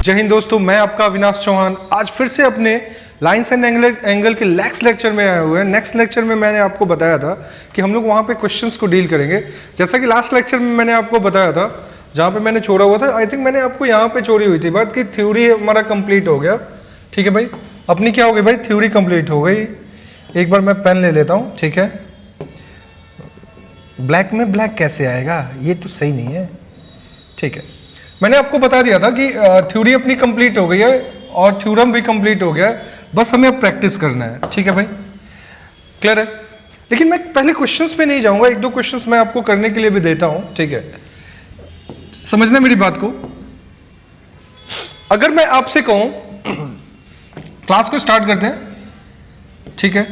जय हिंद दोस्तों, मैं आपका अविनाश चौहान आज फिर से अपने लाइन्स एंड एंगल के नेक्स्ट लेक्चर में आए हुए हैं। नेक्स्ट लेक्चर में मैंने आपको बताया था कि हम लोग वहाँ पे क्वेश्चंस को डील करेंगे, जैसा कि लास्ट लेक्चर में मैंने आपको बताया था जहाँ पे मैंने छोड़ा हुआ था। आई थिंक मैंने आपको यहाँ पे छोड़ी हुई थी बात कि थ्योरी हमारा कंप्लीट हो गया। ठीक है भाई, अपनी क्या हो गई भाई, थ्योरी कंप्लीट हो गई। एक बार मैं पेन ले लेता हूँ, ठीक है। ब्लैक में ब्लैक कैसे आएगा, ये तो सही नहीं है। ठीक है, मैंने आपको बता दिया था कि थ्योरी अपनी कंप्लीट हो गई है और थ्योरम भी कंप्लीट हो गया है, बस हमें अब प्रैक्टिस करना है। ठीक है भाई, क्लियर है। लेकिन मैं पहले क्वेश्चंस पे नहीं जाऊंगा, एक दो क्वेश्चंस मैं आपको करने के लिए भी देता हूं। ठीक है, समझना मेरी बात को। अगर मैं आपसे कहूं क्लास को स्टार्ट करते हैं, ठीक है।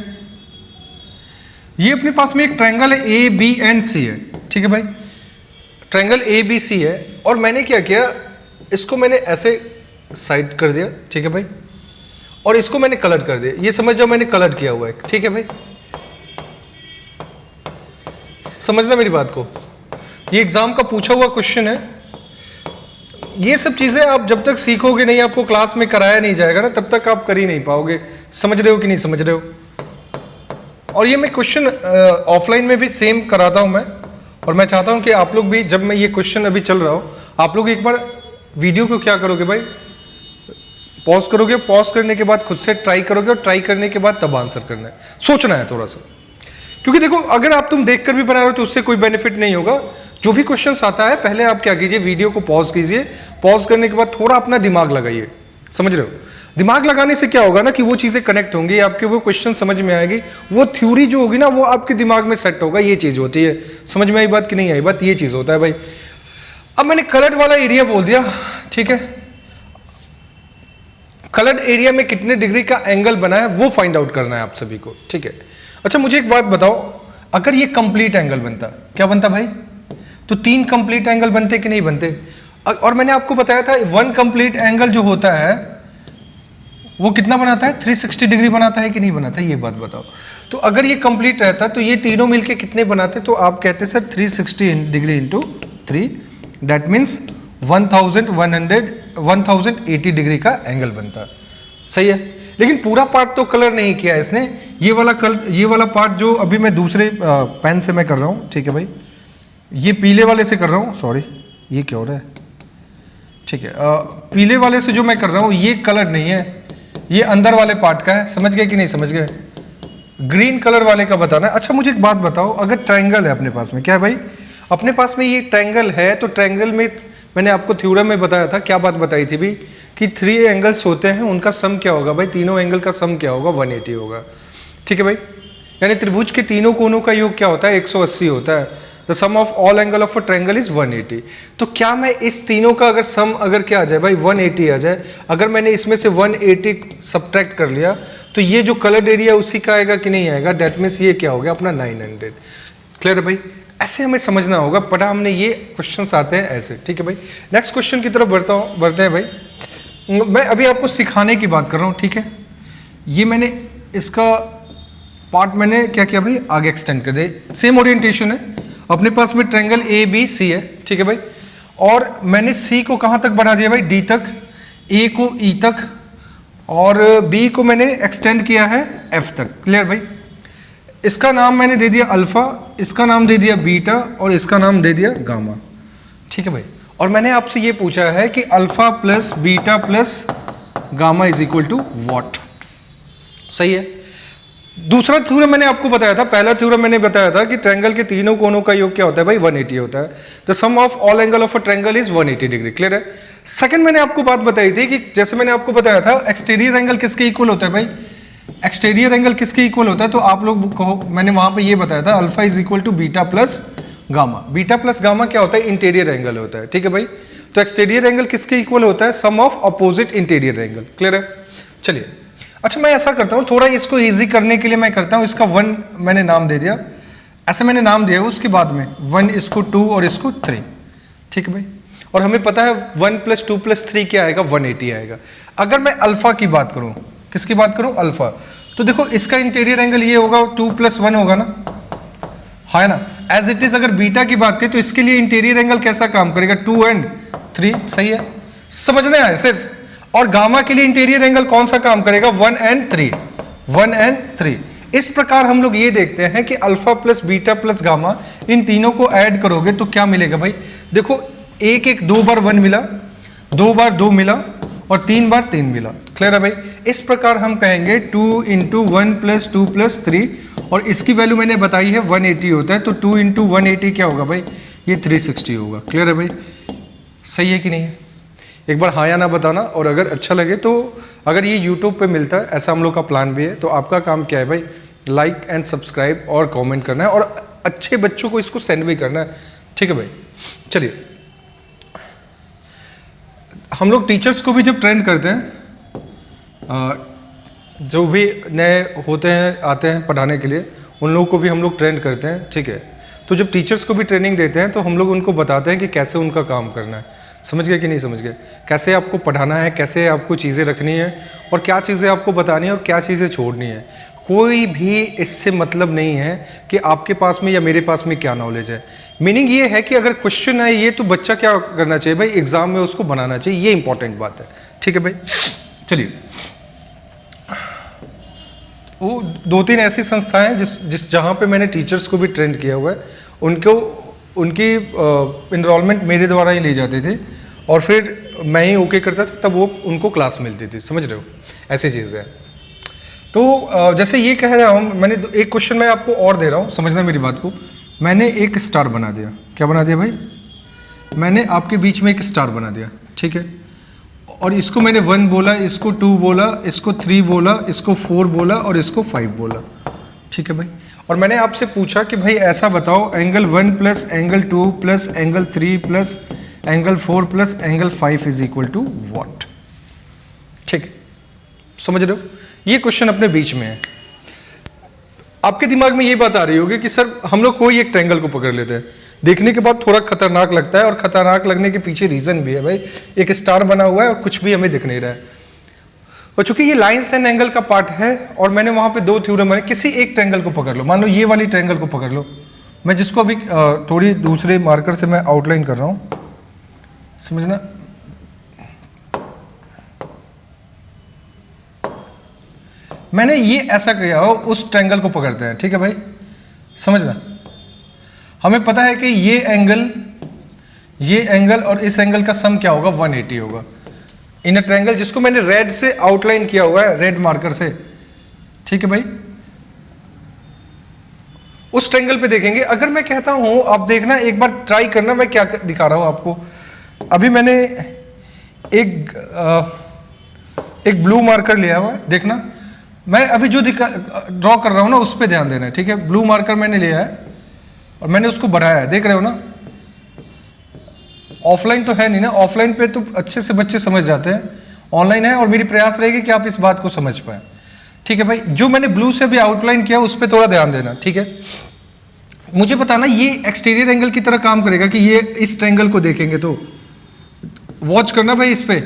ये अपने पास में एक ट्रायंगल है ए बी एंड सी है, ठीक है भाई। ट्रायंगल ए बी सी है और मैंने क्या किया, इसको मैंने ऐसे साइड कर दिया, ठीक है भाई, और इसको मैंने कलर कर दिया। ये समझ जाओ मैंने कलर किया हुआ है, ठीक है भाई। समझना मेरी बात को, ये एग्जाम का पूछा हुआ क्वेश्चन है। ये सब चीजें आप जब तक सीखोगे नहीं, आपको क्लास में कराया नहीं जाएगा ना, तब तक आप कर ही नहीं पाओगे। समझ रहे हो कि नहीं समझ रहे हो। और ये मैं क्वेश्चन ऑफलाइन में भी सेम कराता हूं मैं, और मैं चाहता हूं कि आप लोग भी, जब मैं ये क्वेश्चन अभी चल रहा हो, आप लोग एक बार वीडियो को क्या करोगे भाई, पॉज करोगे, पॉज करने के बाद खुद से ट्राई करोगे और ट्राई करने के बाद तब आंसर करना है, सोचना है थोड़ा सा। क्योंकि देखो, अगर आप तुम देखकर भी बना रहे हो तो उससे कोई बेनिफिट नहीं होगा। जो भी क्वेश्चन आता है, पहले आप क्या कीजिए, वीडियो को पॉज कीजिए, पॉज करने के बाद थोड़ा अपना दिमाग लगाइए। समझ रहे हो, दिमाग लगाने से क्या होगा ना कि वो चीजें कनेक्ट होंगी, आपके वो क्वेश्चन समझ में आएगी, वो थ्योरी जो होगी ना वो आपके दिमाग में सेट होगा। ये चीज होती है। समझ में आई बात कि नहीं आई बात, ये चीज होता है भाई। अब मैंने कलर्ड वाला एरिया बोल दिया, ठीक है। कलर्ड एरिया में कितने डिग्री का एंगल बना है वो फाइंड आउट करना है आप सभी को, ठीक है। अच्छा मुझे एक बात बताओ, अगर ये कंप्लीट एंगल बनता, क्या बनता भाई, तो 3 कंप्लीट एंगल बनते कि नहीं बनते। और मैंने आपको बताया था 1 कंप्लीट एंगल जो होता है वो कितना बनाता है, 360 डिग्री बनाता है कि नहीं बनाता है, ये बात बताओ। तो अगर ये कंप्लीट रहता तो ये तीनों मिलके कितने बनाते, तो आप कहते sir 360 degree into 3, that means 1080 degree का एंगल बनता। सही है। लेकिन पूरा पार्ट तो कलर नहीं किया इसने, ये वाला पार्ट जो अभी मैं दूसरे पेन से मैं कर रहा हूँ, ठीक है भाई, ये पीले वाले से कर रहा हूँ, सॉरी ये क्या हो रहा है, ठीक है। पीले वाले से जो मैं कर रहा हूँ ये कलर नहीं है, ये अंदर वाले पार्ट का है। समझ गए कि नहीं समझ गए। ग्रीन कलर वाले का बताना है। अच्छा मुझे एक बात बताओ, अगर ट्रायंगल है अपने पास में, क्या है भाई, अपने पास में ये ट्रायंगल है, तो ट्रायंगल में मैंने आपको थ्योरम में बताया था, क्या बात बताई थी भी, कि 3 एंगल्स होते हैं, उनका सम क्या होगा भाई, तीनों एंगल का सम क्या होगा, 180 होगा, ठीक है भाई। यानी त्रिभुज के तीनों कोनों का योग क्या होता है, 180 होता है। The sum of all angle of a triangle is 180। तो क्या मैं इस तीनों का अगर सम अगर क्या आ जाए भाई 180 आ जाए, अगर मैंने इसमें से 180 सब्ट्रैक्ट कर लिया तो ये जो कलर्ड एरिया उसी का आएगा कि नहीं आएगा, दैट मीन्स ये क्या हो गया अपना 900। क्लियर है भाई, ऐसे हमें समझना होगा। पढ़ा हमने, ये क्वेश्चंस आते हैं ऐसे, ठीक है भाई। नेक्स्ट क्वेश्चन की तरफ बढ़ते हैं भाई। मैं अभी आपको सिखाने की बात कर रहा हूँ, ठीक है। ये मैंने इसका पार्ट मैंने क्या किया भाई, आगे एक्सटेंड कर दे। सेम ओरिएंटेशन है, अपने पास में ट्रायंगल ए बी सी है, ठीक है भाई। और मैंने सी को कहाँ तक बढ़ा दिया भाई, डी तक, ए को ई तक, और बी को मैंने एक्सटेंड किया है एफ तक। क्लियर भाई। इसका नाम मैंने दे दिया अल्फा, इसका नाम दे दिया बीटा, और इसका नाम दे दिया गामा, ठीक है भाई। और मैंने आपसे ये पूछा है कि alpha plus beta plus gamma is equal to what. सही है। दूसरा थ्योरम मैंने आपको बताया था, पहला थ्योरम मैंने बताया था कि ट्रायंगल के तीनों कोनों का योग क्या होता है भाई, 180 होता है। The sum of all angle of a triangle is 180 degree. Clear है। सेकंड मैंने आपको बात बताई थी कि जैसे मैंने आपको बताया था एक्सटीरियर एंगल किसके इक्वल होता है भाई, एक्सटीरियर एंगल किसके इक्वल होता है, तो आप लोग कहो, मैंने वहां पे ये बताया था alpha is equal to beta plus gamma. Beta plus gamma क्या होता है, इंटीरियर एंगल होता है, ठीक है भाई। तो एक्सटीरियर एंगल किसके इक्वल होता है, sum of opposite interior angle. Clear है। चलिए, अच्छा मैं ऐसा करता हूँ, थोड़ा इसको इजी करने के लिए मैं करता हूँ, इसका 1 मैंने नाम दे दिया, ऐसे मैंने नाम दिया, उसके बाद में 1 इसको 2 और इसको 3, ठीक है भाई। और हमें पता है 1 + 2 + 3 क्या आएगा, 180 आएगा। अगर मैं अल्फा की बात करूँ, किसकी बात करूँ, अल्फा, तो देखो इसका इंटीरियर एंगल ये होगा 2 + 1 होगा ना, है ना। एज इट इज अगर बीटा की बात करें तो इसके लिए इंटीरियर एंगल कैसा काम करेगा, 2 और 3। सही है, समझना है सिर्फ। और गामा के लिए इंटीरियर एंगल कौन सा काम करेगा, 1 and 3, 1 and 3। इस प्रकार हम लोग ये देखते हैं कि alpha plus beta plus gamma, इन तीनों को ऐड करोगे तो क्या मिलेगा भाई, देखो एक एक 2 बार 1 मिला, 2 बार 2 मिला और 3 बार 3 मिला। क्लियर है भाई। इस प्रकार हम कहेंगे 2 इंटू 1 प्लस 2 प्लस 3, और इसकी वैल्यू मैंने बताई है 180 होता है, तो 2 इंटू 180 क्या होगा भाई, ये 360 होगा। क्लियर है भाई, सही है कि नहीं है? एक बार हाँ या ना बताना, और अगर अच्छा लगे तो अगर ये यूट्यूब पे मिलता है, ऐसा हम लोग का प्लान भी है, तो आपका काम क्या है भाई, लाइक एंड सब्सक्राइब और कमेंट करना है, और अच्छे बच्चों को इसको सेंड भी करना है। ठीक है भाई, चलिए हम लोग टीचर्स को भी जब ट्रेन करते हैं, जो भी नए होते हैं आते हैं पढ़ाने के लिए, उन लोगों को भी हम लोग ट्रेन करते हैं। ठीक है, तो जब टीचर्स को भी ट्रेनिंग देते हैं तो हम लोग उनको बताते हैं कि कैसे उनका काम करना है। समझ गए कि नहीं समझ गए, कैसे आपको पढ़ाना है, कैसे आपको चीज़ें रखनी है, और क्या चीज़ें आपको बतानी है और क्या चीज़ें छोड़नी है। कोई भी इससे मतलब नहीं है कि आपके पास में या मेरे पास में क्या नॉलेज है। मीनिंग ये है कि अगर क्वेश्चन है ये, तो बच्चा क्या करना चाहिए भाई, एग्जाम में उसको बनाना चाहिए, ये इंपॉर्टेंट बात है। ठीक है भाई, चलिए वो 2-3 ऐसी संस्थाएं हैं जिस जहाँ पे मैंने टीचर्स को भी ट्रेन किया हुआ है, उनकी इनरोलमेंट मेरे द्वारा ही ली जाती थी, और फिर मैं ही ओके करता था, तब वो उनको क्लास मिलती थी। समझ रहे हो, ऐसी चीज़ है। तो जैसे ये कह रहा हूँ, मैंने एक क्वेश्चन मैं आपको और दे रहा हूँ, समझना मेरी बात को। मैंने एक स्टार बना दिया, क्या बना दिया भाई, मैंने आपके बीच में एक स्टार बना दिया। ठीक है, और इसको मैंने 1 बोला, इसको 2 बोला, इसको 3 बोला, इसको 4 बोला और इसको 5 बोला। ठीक है भाई, और मैंने आपसे पूछा कि भाई ऐसा बताओ, angle 1 plus angle 2 plus angle 3 plus angle 4 plus angle 5 is equal to what. ठीक है, समझ रहे हो, ये क्वेश्चन अपने बीच में है। आपके दिमाग में ये बात आ रही होगी कि सर हम लोग कोई एक ट्रायंगल को पकड़ लेते हैं, देखने के बाद थोड़ा खतरनाक लगता है, और खतरनाक लगने के पीछे रीजन भी है भाई, एक स्टार बना हुआ है और कुछ भी हमें दिख नहीं रहा है। और चूंकि ये लाइन्स एंड एंगल का पार्ट है, और मैंने वहां पे 2 थ्योरम है, किसी एक ट्रायंगल को पकड़ लो, मान लो ये वाली ट्रायंगल को पकड़ लो, मैं जिसको अभी थोड़ी दूसरे मार्कर से मैं आउटलाइन कर रहा हूं, समझना। मैंने ये ऐसा किया हो, उस ट्रायंगल को पकड़ते हैं। ठीक है भाई, समझना। हमें पता है कि ये एंगल और इस एंगल का सम क्या होगा, 180 होगा इन अ ट्रायंगल, जिसको मैंने रेड से आउटलाइन किया हुआ है, रेड मार्कर से। ठीक है भाई, उस ट्रायंगल पे देखेंगे। अगर मैं कहता हूं, आप देखना एक बार ट्राई करना, मैं क्या दिखा रहा हूं आपको। अभी मैंने एक ब्लू मार्कर लिया हुआ है, देखना मैं अभी जो ड्रॉ कर रहा हूं ना, उस पर ध्यान देना है। ठीक है, ब्लू मार्कर मैंने लिया है और मैंने उसको बढ़ाया है, देख रहे हो ना। ऑफलाइन तो है नहीं ना, ऑफलाइन पे तो अच्छे से बच्चे समझ जाते हैं, ऑनलाइन है, और मेरी प्रयास रहेगी कि आप इस बात को समझ पाए। ठीक है भाई, जो मैंने ब्लू से भी आउटलाइन किया उस पर थोड़ा ध्यान देना। ठीक है, मुझे बताना ये एक्सटीरियर एंगल की तरह काम करेगा कि ये इस ट्रायंगल को देखेंगे तो वॉच करना भाई, इस पे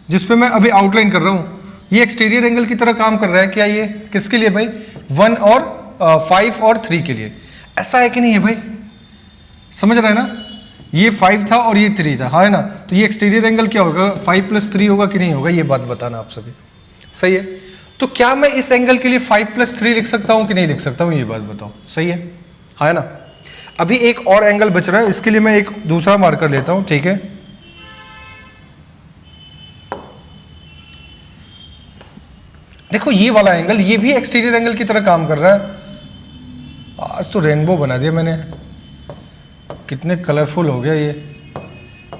जिस पे मैं अभी आउटलाइन कर रहा हूँ, ये एक्सटीरियर एंगल की तरह काम कर रहा है क्या? ये किसके लिए भाई? 1 और 5 और 3 के लिए। ऐसा है कि नहीं है भाई? समझ रहा है ना? ये 5 था और ये 3 था, हाँ है ना? तो ये एक्सटीरियर एंगल क्या होगा? 5 + 3 होगा कि नहीं होगा? ये बात बताना आप सभी। सही है? तो क्या मैं इस एंगल के लिए 5 + 3 लिख सकता हूँ कि नहीं लिख सकता हूँ? ये बात बताओ। सही है? हाँ है ना? अभी एक और एंगल बच रहा है, इसके लिए मैं एक दूसरा मार्कर लेता हूँ, ठीक है? देखो ये वाला एंगल, ये भी एक्सटीरियर एंगल की तरह काम कर रहा है। आज तो रेनबो बना दिया मैंने, कितने कलरफुल हो गया ये,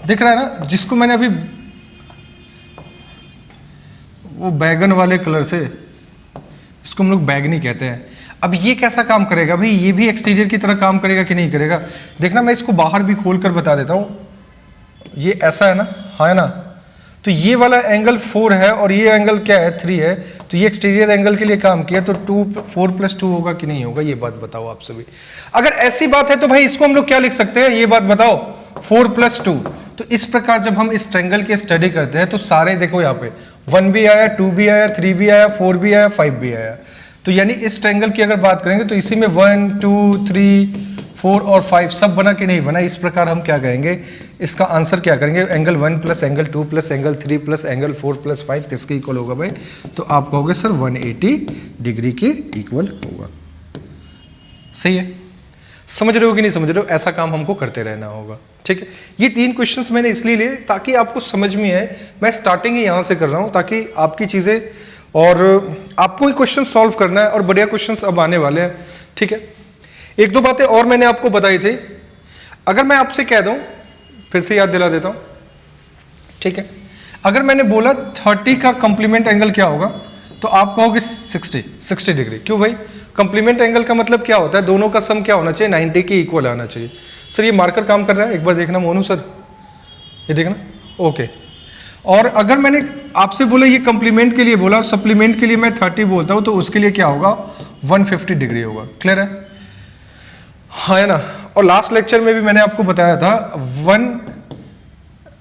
दिख रहा है ना? जिसको मैंने अभी वो बैगन वाले कलर से, इसको हम लोग बैगनी कहते हैं। अब ये कैसा काम करेगा भाई? ये भी एक्सटीरियर की तरह काम करेगा कि नहीं करेगा? देखना, मैं इसको बाहर भी खोल कर बता देता हूँ। ये ऐसा है ना, हाँ है ना? तो ये वाला एंगल 4 है और ये एंगल क्या है? 3 है। तो ये एक्सटीरियर एंगल के लिए काम किया, तो 4 + 2 होगा कि नहीं होगा? ये बात बताओ आप सभी। अगर ऐसी बात है तो भाई इसको हम लोग क्या लिख सकते हैं? ये बात बताओ, 4 + 2। तो इस प्रकार जब हम इस ट्रायंगल की स्टडी करते हैं तो सारे देखो यहाँ पे 1 भी आया, 2 भी आया, 3 भी आया, 4 भी आया, 5 भी आया। तो यानी इस ट्रायंगल की अगर बात करेंगे तो इसी में 1, 2, 3, 4 और 5 सब बना कि नहीं बना, इस प्रकार हम क्या कहेंगे, इसका आंसर क्या करेंगे, angle 1 plus angle 2 plus angle 3 plus angle 4 plus 5 किसके इक्वल होगा भाई, तो आप कहोगे सर 180 डिग्री के इक्वल होगा। सही है, समझ रहे हो कि नहीं समझ रहे हो, ऐसा काम हमको करते रहना होगा। ठीक है, ये 3 क्वेश्चंस मैंने इसलिए लिए ताकि आपको समझ में आए, मैं स्टार्टिंग ही यहाँ से कर रहा हूँ ताकि आपकी चीज़ें, और आपको ही क्वेश्चन सॉल्व करना है और बढ़िया क्वेश्चंस अब आने वाले हैं। ठीक है, 1-2 बातें और मैंने आपको बताई थी, अगर मैं आपसे कह दूं, फिर से याद दिला देता हूं। ठीक है, अगर मैंने बोला 30 का कंप्लीमेंट एंगल क्या होगा, तो आप कहोगे 60 डिग्री। क्यों भाई, कंप्लीमेंट एंगल का मतलब क्या होता है, दोनों का सम क्या होना चाहिए, 90 के इक्वल आना चाहिए। सर ये मार्कर काम कर रहा है, एक बार देखना मोनू सर, ये देखना, ओके। और अगर मैंने आपसे बोला ये कंप्लीमेंट के लिए बोला, सप्लीमेंट के लिए मैं 30 बोलता हूं, तो उसके लिए क्या होगा, 150 डिग्री होगा। क्लियर है, हाँ है ना। और लास्ट लेक्चर में भी मैंने आपको बताया था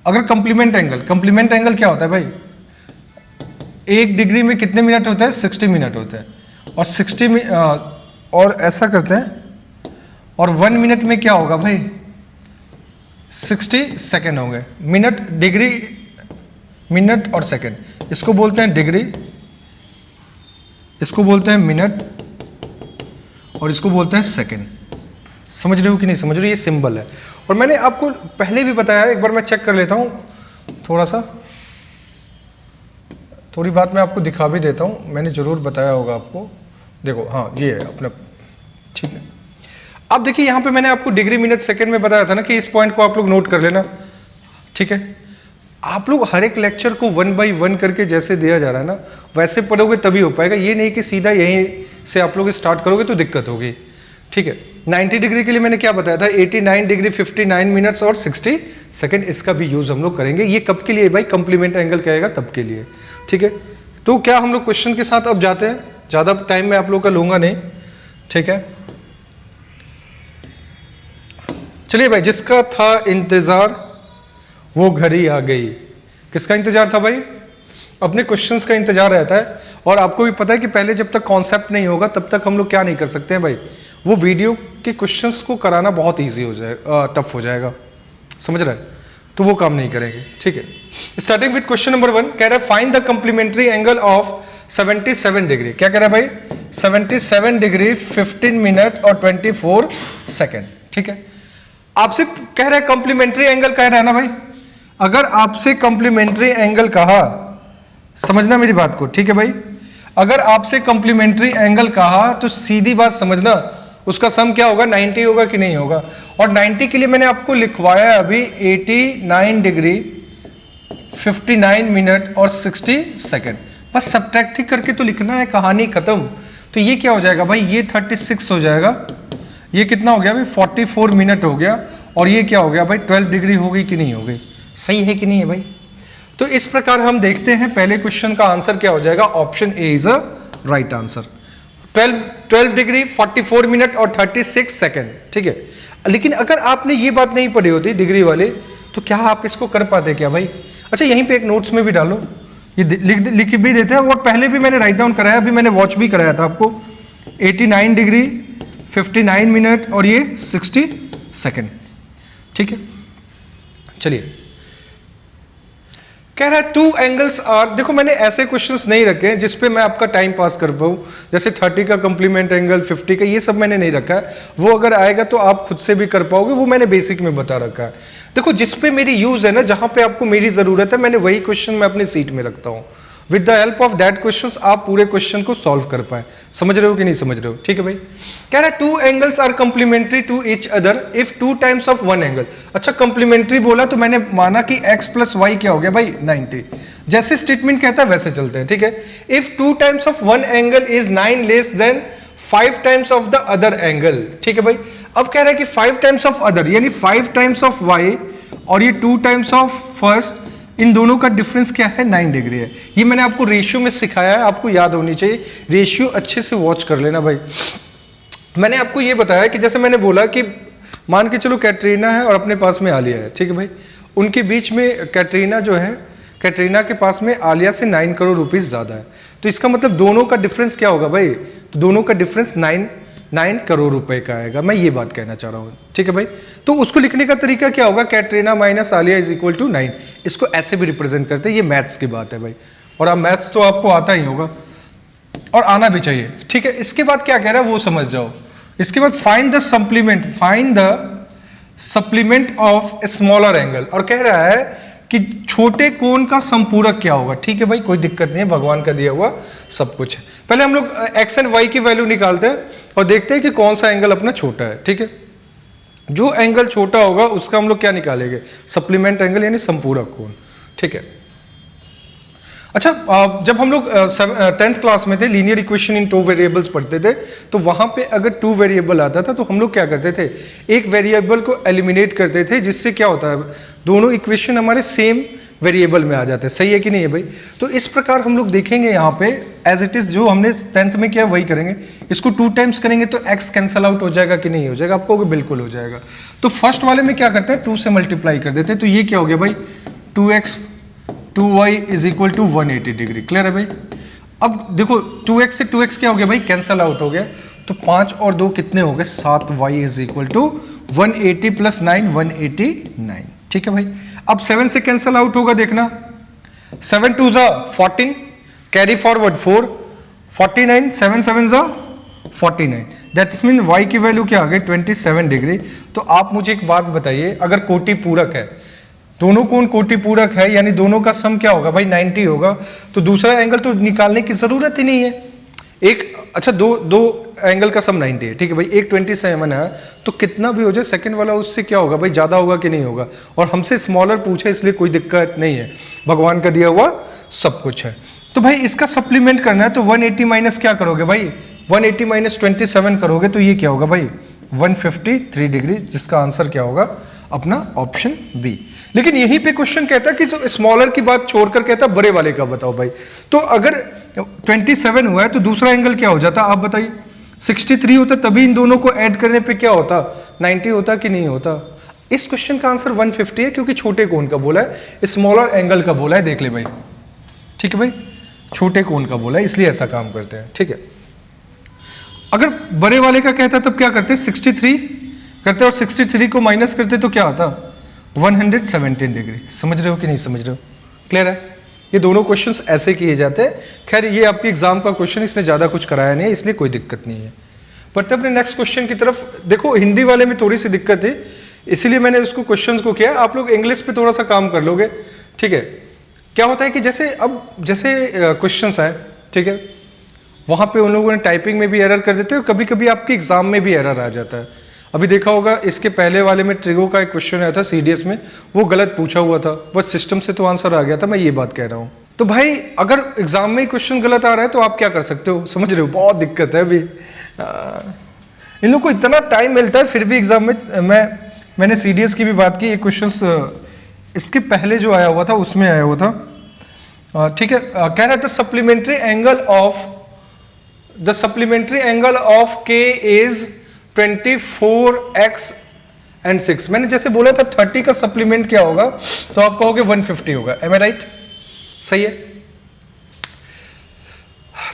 अगर कंप्लीमेंट एंगल क्या होता है भाई, 1 डिग्री में कितने मिनट होता है, 60 मिनट होता है, और 60 में और ऐसा करते हैं, और 1 मिनट में क्या होगा भाई, 60 सेकेंड होंगे। मिनट, डिग्री, मिनट और सेकेंड, इसको बोलते हैं डिग्री, इसको बोलते हैं मिनट, और इसको बोलते हैं सेकेंड। समझ रहे हो कि नहीं समझ रहे हो, ये सिंबल है। और मैंने आपको पहले भी बताया, एक बार मैं चेक कर लेता हूँ थोड़ी बात मैं आपको दिखा भी देता हूँ, मैंने ज़रूर बताया होगा आपको। देखो हाँ ये है अपना, ठीक है। अब देखिए यहाँ पे मैंने आपको डिग्री मिनट सेकंड में बताया था ना कि इस पॉइंट को आप लोग नोट कर लेना। ठीक है, आप लोग हर एक लेक्चर को 1 बाई 1 करके जैसे दिया जा रहा है ना, वैसे पढ़ोगे तभी हो पाएगा। ये नहीं कि सीधा यहीं से आप लोग स्टार्ट करोगे तो दिक्कत होगी। ठीक है, 90 डिग्री के लिए मैंने क्या बताया था, 89 डिग्री 59 मिनट्स और 60 सेकंड, इसका भी यूज हम लोग करेंगे। ये कब के लिए भाई, कंप्लीमेंट एंगल कहेगा तब के लिए। ठीक है, तो क्या हम लोग क्वेश्चन के साथ अब जाते हैं, ज़्यादा टाइम मैं आप लोग का लूंगा नहीं। ठीक है, चलिए भाई, जिसका था इंतजार वो घड़ी आ गई। किसका इंतजार था भाई, अपने क्वेश्चंस का इंतजार रहता है। और आपको भी पता है कि पहले जब तक कॉन्सेप्ट नहीं होगा तब तक हम लोग क्या नहीं कर सकते हैं भाई, वो वीडियो के क्वेश्चंस को कराना बहुत इजी हो जाएगा, टफ हो जाएगा। समझ रहा है, तो वो काम नहीं करेंगे। ठीक है, स्टार्टिंग विद क्वेश्चन नंबर 1, कह रहा है find the complementary angle of 77 degree. क्या कह रहा है भाई, 77 डिग्री 15 मिनट और 24 सेकेंड। ठीक है, आपसे कह रहा है कंप्लीमेंट्री एंगल कह रहा है ना भाई, अगर आपसे कंप्लीमेंट्री एंगल कहा, समझना मेरी बात को। ठीक है भाई, अगर आपसे कंप्लीमेंट्री एंगल कहा तो सीधी बात समझना, उसका सम क्या होगा, 90 होगा कि नहीं होगा। और 90 के लिए मैंने आपको लिखवाया अभी 89 डिग्री 59 मिनट और 60 सेकेंड। बस सब्ट्रैक्ट करके तो लिखना है, कहानी खत्म। तो ये क्या हो जाएगा भाई, ये 36 हो जाएगा, ये कितना हो गया भाई 44 मिनट हो गया, और ये क्या हो गया भाई 12 डिग्री हो गई कि नहीं हो गई। सही है कि नहीं है भाई। तो इस प्रकार हम देखते हैं पहले क्वेश्चन का आंसर क्या हो जाएगा, option A is a right answer. 12 degree 44 minute और 36 सेकेंड। ठीक है, लेकिन अगर आपने ये बात नहीं पढ़ी होती डिग्री वाले, तो क्या आप इसको कर पाते क्या भाई। अच्छा, यहीं पे एक नोट्स में भी डालो, ये लिख भी देते हैं। और पहले भी मैंने राइट डाउन कराया, अभी मैंने वॉच भी कराया था आपको, 89 डिग्री 59 मिनट और ये 60 सेकेंड। ठीक है, चलिए कह रहा है 2 एंगल्स आर, देखो मैंने ऐसे क्वेश्चंस नहीं रखे हैं जिसपे मैं आपका टाइम पास कर पाऊँ, जैसे 30 का कंप्लीमेंट एंगल, 50 का, ये सब मैंने नहीं रखा है। वो अगर आएगा तो आप खुद से भी कर पाओगे, वो मैंने बेसिक में बता रखा है। देखो जिसपे मेरी यूज है ना, जहां पे आपको मेरी जरूरत है, मैंने वही क्वेश्चन मैं अपनी सीट में रखता हूँ। With the help of that question आप पूरे क्वेश्चन को सॉल्व कर पाए। समझ रहे हो कि नहीं समझ रहे हो। ठीक है भाई, कह रहा है 2 angles are complementary to each other if 2 times of 1 angle. अच्छा, कंप्लीमेंट्री बोला तो मैंने माना कि x प्लस वाई क्या हो गया भाई 90। जैसे स्टेटमेंट कहता है वैसे चलते हैं। ठीक है, if 2 times of 1 angle is 9 less than 5 times of the other angle. ठीक है भाई, अब कह रहा है कि 5 टाइम्स ऑफ अदर यानी 5 टाइम्स ऑफ y और ये 2 टाइम्स ऑफ फर्स्ट, इन दोनों का डिफरेंस क्या है, 9 डिग्री है। ये मैंने आपको रेशियो में सिखाया है, आपको याद होनी चाहिए। रेशियो अच्छे से वॉच कर लेना भाई। मैंने आपको ये बताया कि जैसे मैंने बोला कि मान के चलो कैटरीना है और अपने पास में आलिया है। ठीक है भाई, उनके बीच में कैटरीना जो है, कैटरीना के पास में आलिया से 9 करोड़ रुपीस ज़्यादा है। तो इसका मतलब दोनों का डिफरेंस क्या होगा भाई, तो दोनों का डिफरेंस 9 9 करोड़ रुपए का आएगा, मैं ये बात कहना चाह रहा हूँ, ठीक है भाई। तो उसको लिखने का तरीका क्या होगा, Katrina minus Alia is equal to 9, इसको ऐसे भी रिप्रेजेंट करते हैं, ये मैथ्स की बात है भाई, और आप मैथ्स तो आपको आता ही होगा और आना भी चाहिए, ठीक है। इसके बाद क्या कह रहा है वो समझ जाओ। इसके बाद find the supplement of a smaller angle, और कह रहा है कि छोटे कोण का संपूरक क्या होगा, ठीक है भाई, कोई दिक्कत नहीं है, भगवान का दिया हुआ सब कुछ है। पहले हम लोग एक्स एंड वाई की वैल्यू निकालते हैं और देखते हैं कि कौन सा एंगल अपना छोटा है, ठीक है। जो एंगल छोटा होगा उसका हम लोग क्या निकालेंगे, सप्लीमेंट एंगल यानी संपूरक कोण, ठीक है। अच्छा, जब हम लोग 10th क्लास में थे, लीनियर इक्वेशन इन 2 वेरिएबल्स पढ़ते थे, तो वहां पे अगर 2 वेरिएबल आता था तो हम लोग क्या करते थे, एक वेरिएबल को एलिमिनेट करते थे, जिससे क्या होता है, दोनों इक्वेशन हमारे सेम वेरिएबल में आ जाते हैं, सही है कि नहीं है भाई। तो इस प्रकार हम लोग देखेंगे यहाँ पे एज इट इज, जो हमने 10th में किया वही करेंगे। इसको 2 टाइम्स करेंगे तो x कैंसल आउट हो जाएगा कि नहीं हो जाएगा, आपको बिल्कुल हो जाएगा। तो फर्स्ट वाले में क्या करते हैं, 2 से मल्टीप्लाई कर देते हैं, तो ये क्या हो गया भाई, 2x 2y is equal to 180 degree, clear है भाई। अब देखो 2x से 2x क्या हो गया भाई, कैंसल आउट हो गया, तो 5 और 2 कितने हो गए, 7y is equal to 180 plus 9 189, ठीक है भाई। अब 7 से कैंसल आउट होगा, देखना 7 2 जा 14, कैरी फॉरवर्ड 4 49, 7 7 जा 49, दैट मीन y की वैल्यू क्या आ गई 27 डिग्री। तो आप मुझे एक बात बताइए, अगर कोटि पूरक है, दोनों कोण कोटि पूरक है, यानी दोनों का सम क्या होगा भाई 90 होगा, तो दूसरा एंगल तो निकालने की जरूरत ही नहीं है। एक अच्छा दो एंगल का सम 90 है, ठीक है भाई, एक 27 है, तो कितना भी हो जाए सेकंड वाला उससे क्या होगा भाई, ज्यादा होगा कि नहीं होगा, और हमसे स्मॉलर पूछे इसलिए कोई दिक्कत नहीं है, भगवान का दिया हुआ सब कुछ है। तो भाई इसका सप्लीमेंट करना है, तो 180 माइनस क्या करोगे भाई, 180 माइनस 27 करोगे, तो ये क्या होगा भाई 153 डिग्री, जिसका आंसर क्या होगा अपना ऑप्शन बी। लेकिन यहीं पे क्वेश्चन कहता है कि जो स्मॉलर की बात छोड़कर कहता है बड़े वाले का बताओ भाई। तो अगर 27 हुआ है तो दूसरा एंगल क्या हो जाता, आप बताइए, 63 होता, तभी इन दोनों को ऐड करने पे क्या होता, 90 होता कि नहीं होता। इस क्वेश्चन का आंसर 150 है, क्योंकि छोटे कोण का बोला है, स्मॉलर एंगल का बोला है, देख ले भाई, ठीक है भाई, छोटे कोण का बोला है, इसलिए ऐसा काम करते हैं, ठीक है। अगर बड़े वाले का कहता तब क्या करते, 63 करते और 63 को माइनस करते तो क्या आता 117 डिग्री, समझ रहे हो कि नहीं समझ रहे हो, क्लियर है। ये दोनों क्वेश्चंस ऐसे किए जाते हैं। खैर ये आपके एग्जाम का क्वेश्चन, इसने ज़्यादा कुछ कराया नहीं है, इसलिए कोई दिक्कत नहीं है। बढ़ते अपने नेक्स्ट क्वेश्चन की तरफ। देखो हिंदी वाले में थोड़ी सी दिक्कत है, इसीलिए मैंने उसको क्वेश्चन को किया, आप लोग इंग्लिश पे थोड़ा सा काम कर लोगे, ठीक है। क्या होता है कि जैसे क्वेश्चन आए, ठीक है, वहाँ पे उन लोगों ने टाइपिंग में भी एरर कर देते हैं, और कभी कभी आपके एग्जाम में भी एरर आ जाता है। अभी देखा होगा इसके पहले वाले में ट्रिगो का एक क्वेश्चन आया था सीडीएस में, वो गलत पूछा हुआ था, बट सिस्टम से तो आंसर आ गया था, मैं ये बात कह रहा हूँ। तो भाई अगर एग्जाम में क्वेश्चन गलत आ रहा है तो आप क्या कर सकते हो, समझ रहे हो, बहुत दिक्कत है अभी। इन लोग को इतना टाइम मिलता है, फिर भी एग्जाम में मैंने सीडीएस की भी बात की, एक क्वेश्चन इसके पहले जो आया हुआ था उसमें आया हुआ था, ठीक है। कह रहा था सप्लीमेंट्री एंगल ऑफ के इज 24x एंड 6। मैंने जैसे बोला था 30 का सप्लीमेंट क्या होगा, तो आप कहोगे 150 होगा, एम आई राइट, सही है।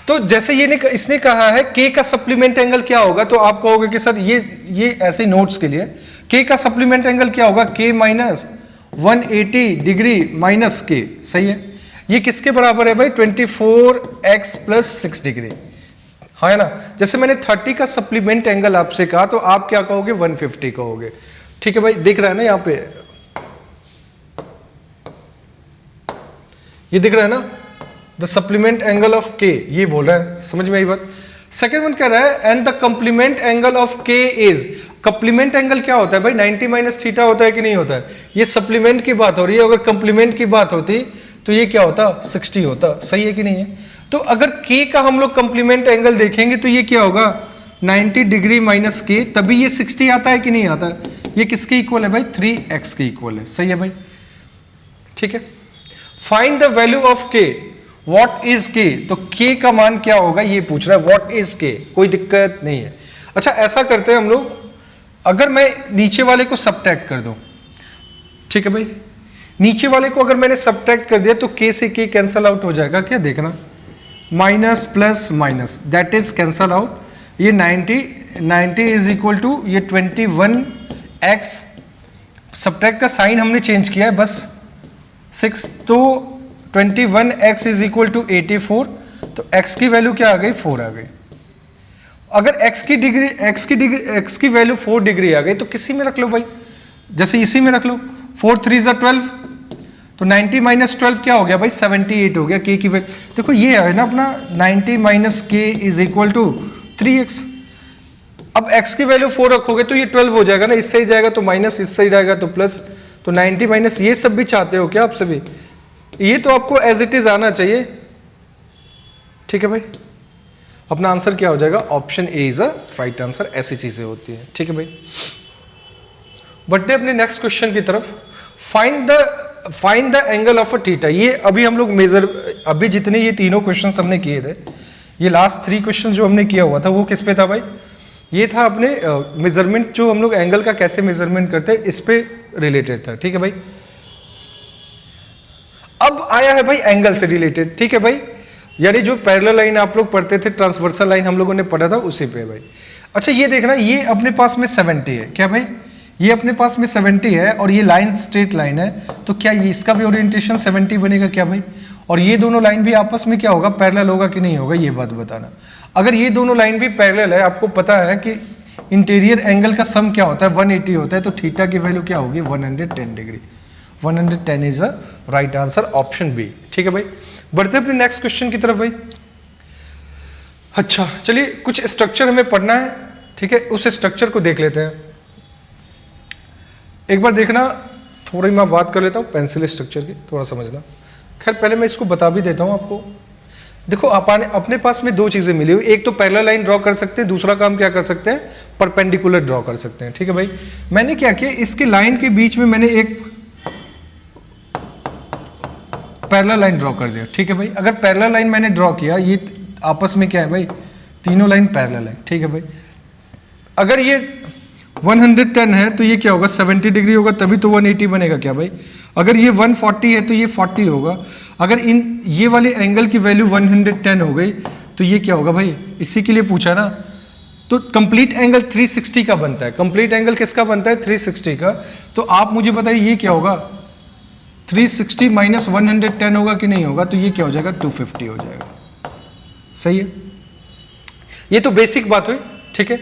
तो जैसे इसने कहा है k का सप्लीमेंट एंगल क्या होगा, तो आप कहोगे कि सर ये ऐसे नोट्स के लिए k का सप्लीमेंट एंगल क्या होगा, k minus 180 degree minus k, सही है। ये किसके बराबर है भाई, 24x प्लस 6 डिग्री, हाँ है ना। जैसे मैंने 30 का सप्लीमेंट एंगल आपसे कहा, तो आप क्या कहोगे 150 कहोगे, ठीक है भाई। दिख रहा है ना यहाँ पे, ये दिख रहा है ना, द सप्लीमेंट एंगल ऑफ के, ये बोल रहा है, समझ में आई बात। सेकेंड वन कह रहा है and the complement angle of के इज, कंप्लीमेंट एंगल क्या होता है भाई, 90 माइनस थीटा होता है कि नहीं होता है। ये सप्लीमेंट की बात हो रही है, अगर कंप्लीमेंट की बात होती तो ये क्या होता 60 होता, सही है कि नहीं है। तो अगर k का हम लोग कंप्लीमेंट एंगल देखेंगे तो ये क्या होगा 90 डिग्री माइनस k, तभी ये 60 आता है कि नहीं आता है। ये किसके इक्वल है भाई, 3x के इक्वल है, सही है भाई, ठीक है। Find the value of k, what is k, तो k का मान क्या होगा ये पूछ रहा है, व्हाट इज k, कोई दिक्कत नहीं है। अच्छा ऐसा करते हैं हम लोग, अगर मैं नीचे वाले को सबट्रैक्ट कर दूं, ठीक है भाई, नीचे वाले को अगर मैंने सबट्रैक्ट कर दिया तो k से k कैंसल आउट हो जाएगा क्या, देखना, minus plus minus that is cancel out, ये 90 90 इज इक्वल टू ये 21x, सब्ट्रैक्ट का साइन हमने चेंज किया है बस 6, तो 21x इज इक्वल टू 84, तो x की वैल्यू क्या आ गई 4 आ गई। अगर x की वैल्यू 4 डिग्री आ गई तो किसी में रख लो भाई, जैसे इसी में रख लो, 4 3 ज़ा 12, तो 90 माइनस 12 क्या हो गया भाई 78 हो गया। k की वैल्यू देखो ये है ना अपना 90 minus k is equal to 3x। अब x की वैल्यू 4 रखोगे तो ये 12 हो जाएगा ना, इससे ही जाएगा तो माइनस, इससे ही जाएगा तो प्लस, तो 90 माइनस, ये सब भी चाहते हो क्या आप सभी? ये तो आपको एज इट इज आना चाहिए, ठीक है भाई। अपना आंसर क्या हो जाएगा, option A is a right answer. ऐसी चीजें होती हैं, ठीक है भाई। बढ़ते अपने नेक्स्ट क्वेश्चन की तरफ। Find the angle of a theta. ये अभी हम लोग अभी जितने ये तीनों क्वेश्चन हमने किए थे, ये लास्ट 3 क्वेश्चन जो हमने किया हुआ था वो किस पे था भाई, ये था अपने मेजरमेंट, जो हम लोग एंगल का कैसे मेजरमेंट करते हैं इस पे रिलेटेड था, ठीक है भाई। अब आया है भाई एंगल से रिलेटेड, ठीक है भाई, यानी जो पैरेलल लाइन आप लोग पढ़ते थे, ट्रांसवर्सल लाइन हम लोगों ने पढ़ा था उसी पे भाई। अच्छा ये देखना, ये अपने पास में 70 है क्या भाई, ये अपने पास में 70 है और ये लाइन स्ट्रेट लाइन है, तो क्या ये इसका भी ओरिएंटेशन 70 बनेगा क्या भाई? और ये दोनों लाइन भी आपस में क्या होगा, पैरेलल होगा कि नहीं होगा, ये बात बताना। अगर ये दोनों लाइन भी पैरेलल है, आपको पता है कि इंटीरियर एंगल का सम क्या होता है 180 होता है, तो थीटा की वैल्यू क्या होगी 110 degree. 110 is a right answer, option B, ठीक है भाई। बढ़ते अपने नेक्स्ट क्वेश्चन की तरफ भाई। अच्छा चलिए, कुछ स्ट्रक्चर हमें पढ़ना है, ठीक है, उस स्ट्रक्चर को देख लेते हैं। एक बार देखना, थोड़ी मैं बात कर लेता हूँ पेंसिल स्ट्रक्चर की, थोड़ा समझना। खैर पहले मैं इसको बता भी देता हूँ आपको। देखो अपने पास में 2 चीजें मिली हुई, एक तो पैरेलल लाइन ड्रॉ कर सकते हैं, दूसरा काम क्या कर सकते हैं, परपेंडिकुलर ड्रॉ कर सकते हैं, ठीक है भाई। मैंने क्या किया, इसके लाइन के बीच में मैंने एक पैरेलल लाइन ड्रॉ कर दिया, ठीक है भाई। अगर पैरेलल लाइन मैंने ड्रॉ किया, ये आपस में क्या है भाई, तीनों लाइन पैरेलल है, ठीक है भाई। अगर ये 110 है तो ये क्या होगा 70 डिग्री होगा, तभी तो 180 बनेगा क्या भाई। अगर ये 140 है तो ये 40 होगा। अगर ये वाले एंगल की वैल्यू 110 हो गई तो ये क्या होगा भाई, इसी के लिए पूछा ना। तो कंप्लीट एंगल 360 का बनता है। कंप्लीट एंगल किसका बनता है, 360 का। तो आप मुझे बताइए ये क्या होगा, 360 माइनस 110 होगा कि नहीं होगा, तो ये क्या हो जाएगा 250 हो जाएगा। सही है, ये तो बेसिक बात हुई, ठीक है।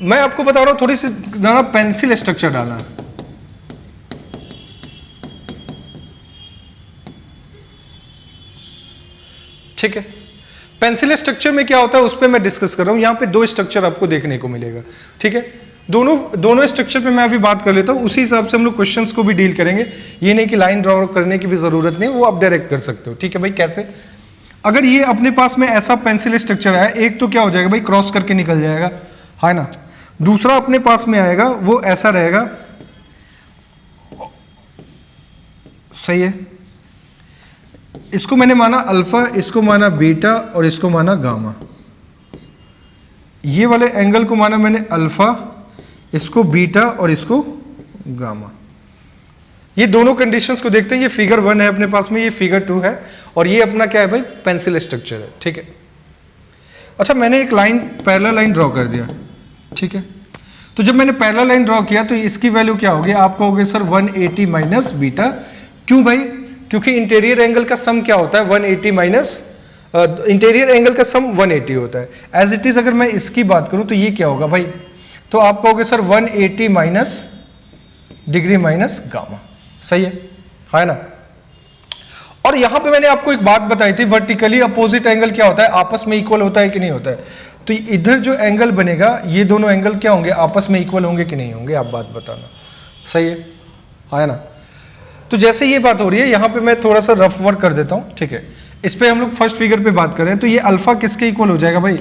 मैं आपको बता रहा हूं, थोड़ी सी जरा पेंसिल स्ट्रक्चर डालना है, ठीक है। पेंसिल स्ट्रक्चर में क्या होता है उस पर मैं डिस्कस कर रहा हूं। यहां पे 2 स्ट्रक्चर आपको देखने को मिलेगा, ठीक है। दोनों स्ट्रक्चर पे मैं अभी बात कर लेता हूं, उसी हिसाब से हम लोग क्वेश्चंस को भी डील करेंगे। ये नहीं कि लाइन ड्रॉ करने की भी जरूरत नहीं, वो आप डायरेक्ट कर सकते हो, ठीक है भाई। कैसे, अगर ये अपने पास में ऐसा पेंसिल स्ट्रक्चर है, एक तो क्या हो जाएगा भाई, क्रॉस करके निकल जाएगा, है ना। दूसरा अपने पास में आएगा वो ऐसा रहेगा, सही है। इसको मैंने माना अल्फा, इसको माना बीटा और इसको माना गामा। ये वाले एंगल को माना मैंने अल्फा, इसको बीटा और इसको गामा। ये दोनों कंडीशंस को देखते हैं। ये फिगर 1 है अपने पास में, ये फिगर 2 है, और ये अपना क्या है भाई, पेंसिल स्ट्रक्चर है, ठीक है। अच्छा मैंने एक लाइन, पैरेलल लाइन ड्रॉ कर दिया, ठीक है। तो जब मैंने पैरेलल लाइन ड्रॉ किया तो इसकी वैल्यू क्या होगी, आप कहोगे सर 180 माइनस बीटा। क्यों भाई, क्योंकि इंटीरियर एंगल का सम क्या होता है 180 माइनस, इंटीरियर एंगल का सम 180 होता है। एज इट इज अगर मैं इसकी बात करूं तो ये क्या होगा भाई, तो आप कहोगे sir 180 minus degree minus gamma. सही है ना। और यहां पे मैंने आपको एक बात बताई थी, वर्टिकली अपोजिट एंगल क्या होता है, आपस में इक्वल होता है कि नहीं होता है। तो इधर जो एंगल बनेगा, ये दोनों एंगल क्या होंगे, आपस में इक्वल होंगे कि नहीं होंगे, आप बात बताना। सही है ना। तो जैसे ये बात हो रही है, यहां पे मैं थोड़ा सा रफ वर्क कर देता हूं, ठीक है। इस पे हम लोग फर्स्ट फिगर पे बात करें तो ये अल्फा किसके इक्वल हो जाएगा भाई,